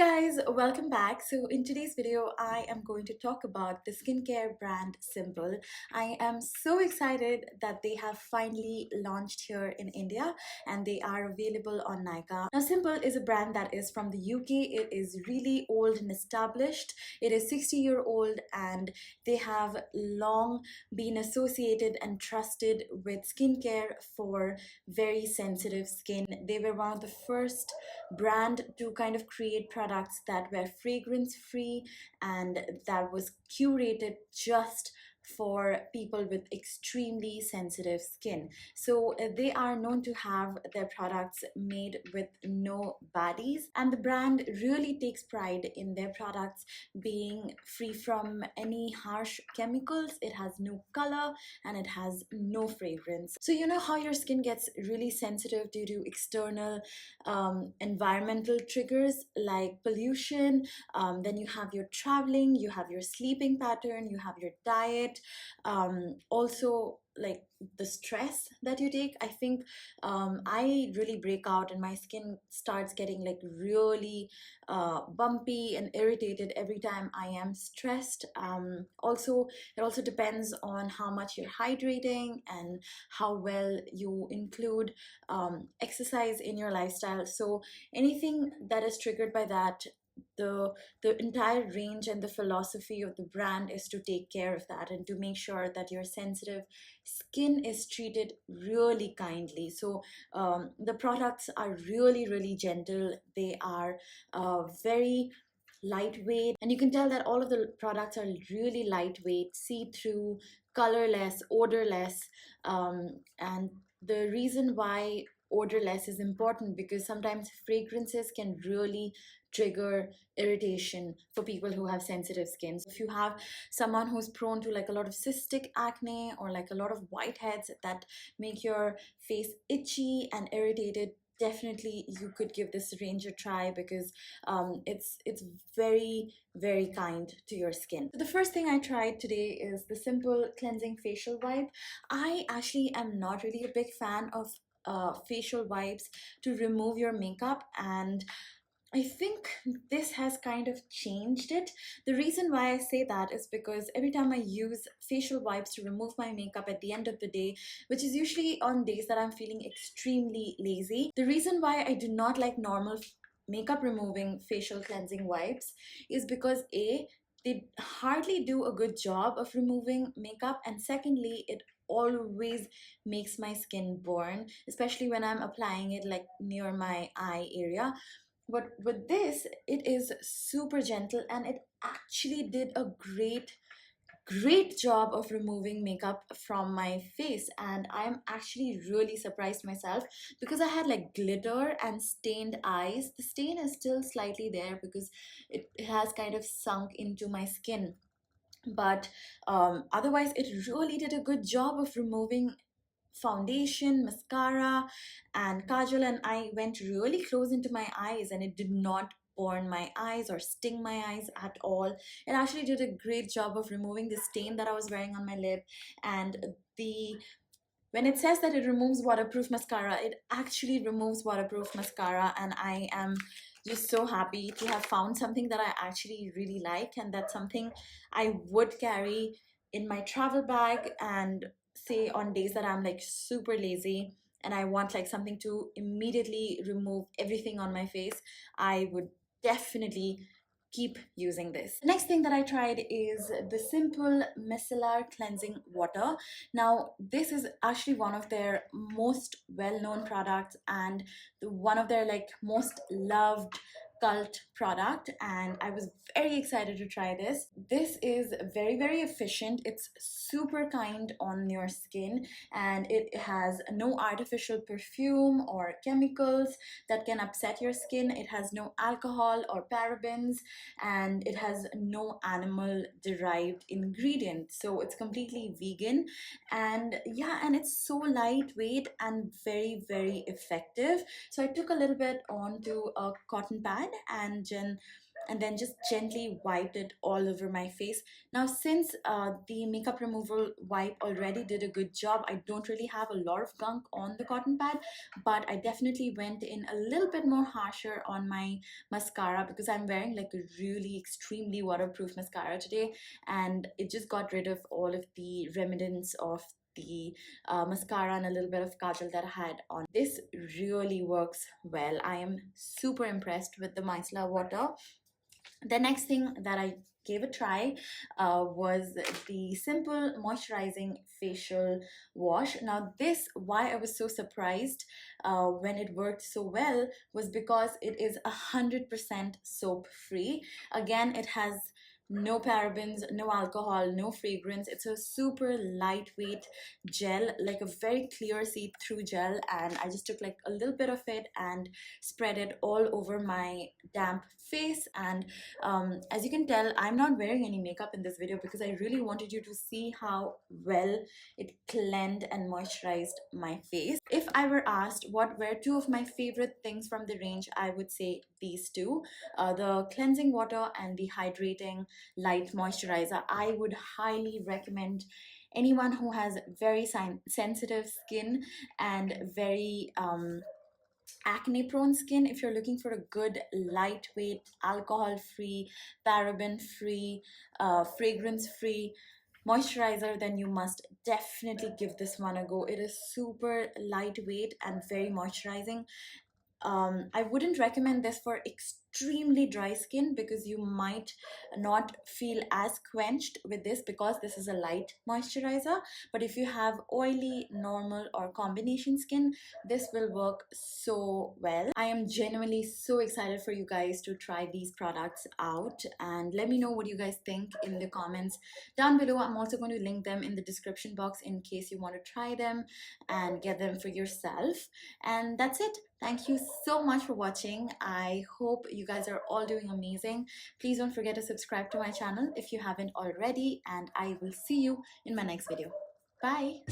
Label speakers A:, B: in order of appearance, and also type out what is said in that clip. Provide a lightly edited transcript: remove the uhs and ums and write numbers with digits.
A: Guys, welcome back. So in today's video I am going to talk about the skincare brand Simple. I am so excited that they have finally launched here in India and they are available on Nykaa. Now Simple is a brand that is from the UK. It is really old and established. It is 60-year-old and they have long been associated and trusted with skincare for very sensitive skin. They were one of the first brand to kind of create products that were fragrance free and that was curated just for people with extremely sensitive skin. So they are known to have their products made with no baddies, and the brand really takes pride in their products being free from any harsh chemicals. It has no color and it has no fragrance. So you know how your skin gets really sensitive due to external environmental triggers like pollution, then you have your traveling, you have your sleeping pattern, you have your diet, also like the stress that you take. I think I really break out and my skin starts getting like really bumpy and irritated every time I am stressed. Also, it also depends on how much you're hydrating and how well you include exercise in your lifestyle. So anything that is triggered by that, the entire range and the philosophy of the brand is to take care of that and to make sure that your sensitive skin is treated really kindly. So the products are really gentle. They are very lightweight, and you can tell that all of the products are really lightweight, see-through, colorless, odorless, and the reason why odorless is important because sometimes fragrances can really trigger irritation for people who have sensitive skin. So if you have someone who's prone to like a lot of cystic acne or like a lot of whiteheads that make your face itchy and irritated, definitely you could give this range a try because it's very kind to your skin. So the first thing I tried today is the Simple Cleansing Facial Wipe. I actually am not really a big fan of facial wipes to remove your makeup, and I think this has kind of changed it. The reason why I say that is because every time I use facial wipes to remove my makeup at the end of the day, which is usually on days that I'm feeling extremely lazy, the reason why I do not like normal makeup removing facial cleansing wipes is because A, they hardly do a good job of removing makeup, and secondly, it always makes my skin burn, especially when I'm applying it like near my eye area. But with this, it is super gentle and it actually did a great job of removing makeup from my face, and I'm actually really surprised myself because I had like glitter and stained eyes. The stain is still slightly there because it has kind of sunk into my skin, but otherwise it really did a good job of removing foundation, mascara, and kajal, and I went really close into my eyes and it did not burn my eyes or sting my eyes at all. It actually did a great job of removing the stain that I was wearing on my lip, and the when it says that it removes waterproof mascara, it actually removes waterproof mascara, and I am just so happy to have found something that I actually really like, and that's something I would carry in my travel bag, and say on days that I'm like super lazy and I want like something to immediately remove everything on my face, I would definitely keep using this. The next thing that I tried is the Simple Micellar Cleansing Water. Now, this is actually one of their most well-known products and one of their like most loved cult product, and I was very excited to try this. This is very efficient. It's super kind on your skin and it has no artificial perfume or chemicals that can upset your skin. It has no alcohol or parabens, and it has no animal derived ingredients, so it's completely vegan. And yeah, and it's so lightweight and very effective. So I took a little bit onto a cotton pad and then and then just gently wiped it all over my face. Now, since the makeup removal wipe already did a good job, I don't really have a lot of gunk on the cotton pad, but I definitely went in a little bit more harsher on my mascara because I'm wearing like a really extremely waterproof mascara today, and it just got rid of all of the remnants of the mascara and a little bit of kajal that I had on. This really works well. I am super impressed with the micellar water. The next thing that I gave a try was the simple moisturizing facial wash. Now this, why I was so surprised when it worked so well, was because it is 100% soap free. Again, it has no parabens, no alcohol, no fragrance. It's a super lightweight gel, like a very clear see-through gel, and I just took like a little bit of it and spread it all over my damp face. And as you can tell, I'm not wearing any makeup in this video because I really wanted you to see how well it cleansed and moisturized my face. If I were asked what were two of my favorite things from the range, I would say these two, the cleansing water and the hydrating light moisturizer. I would highly recommend anyone who has very sensitive skin and very acne prone skin. If you're looking for a good lightweight, alcohol free, paraben free, fragrance free moisturizer, then you must definitely give this one a go. It is super lightweight and very moisturizing. I wouldn't recommend this for extremely dry skin because you might not feel as quenched with this because this is a light moisturizer. But if you have oily, normal, or combination skin, this will work so well. I am genuinely so excited for you guys to try these products out, and let me know what you guys think in the comments down below. I'm also going to link them in the description box in case you want to try them and get them for yourself. And that's it. Thank you so much for watching. I hope you guys are all doing amazing. Please don't forget to subscribe to my channel if you haven't already, and I will see you in my next video. Bye.